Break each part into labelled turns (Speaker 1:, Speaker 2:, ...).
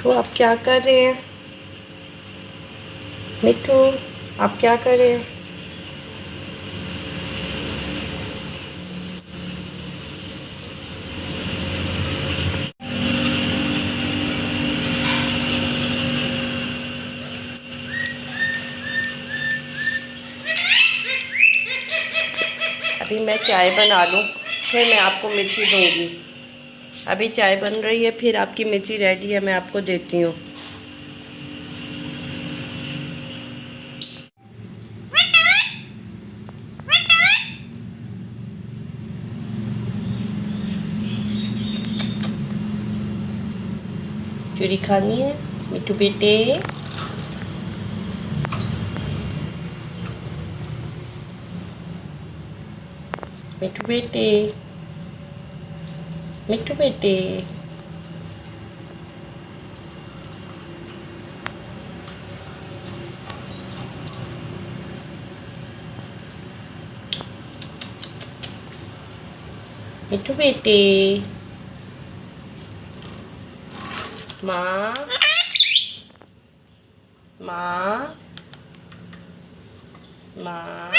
Speaker 1: मिठू आप क्या कर रहे हैं? मिठू आप क्या कर रहे हैं? अभी मैं चाय बना लूँ, फिर मैं आपको मिर्ची दूँगी। अभी चाय बन रही है, फिर आपकी मिर्ची रेडी है, मैं आपको देती हूँ। चूरी खानी है मिठू बेटे? मिठू बेटे, मिठू बेटे, मिठू बेटे, माँ, माँ, माँ,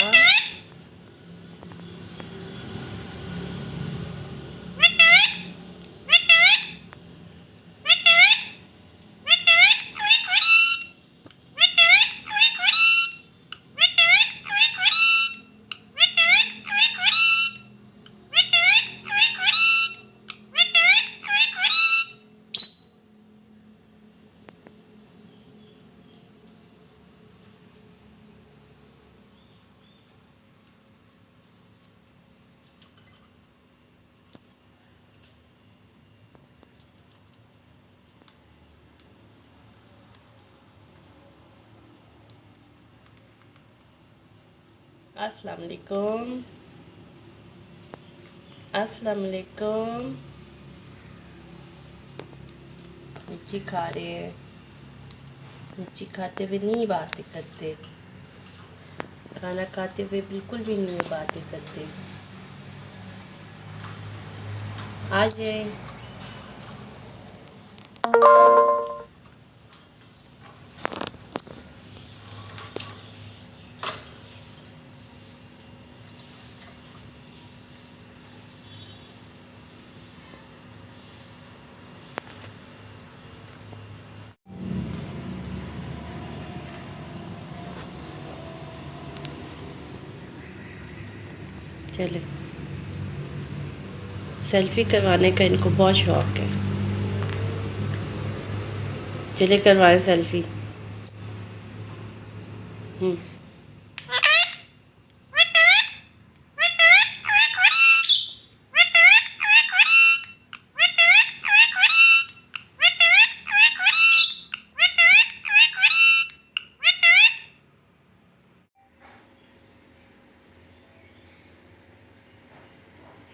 Speaker 1: अस्सलाम वालेकुम, अस्सलाम वालेकुम। मिर्ची खा रहे हैं, मिर्ची खाते हुए नहीं बातें करते, खाना खाते हुए बिल्कुल भी नहीं बातें करते। आ जाए। चले, सेल्फी करवाने का इनको बहुत शौक है। चले करवाएं सेल्फी।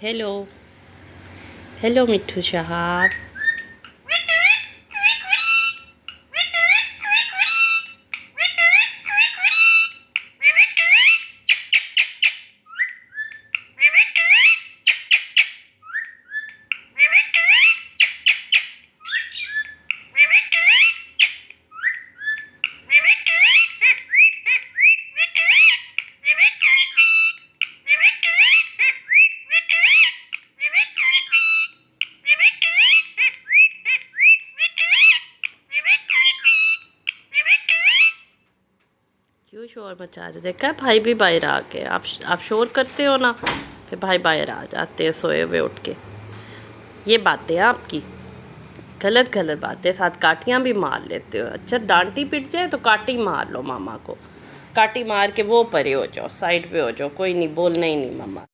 Speaker 1: हेलो, हेलो मिठू साहब। क्यों शोर मचा रहे? देखा भाई भी बाहर आ गए। आप शोर करते हो ना, फिर भाई बाहर आ जाते हैं सोए हुए उठ के। ये बातें हैं आपकी, गलत गलत बातें, साथ काटियाँ भी मार लेते हो। अच्छा डांटी पिट जाए तो काटी मार लो मामा को, काटी मार के वो परे हो जाओ, साइड पे हो जाओ, कोई नहीं, बोलना ही नहीं मामा।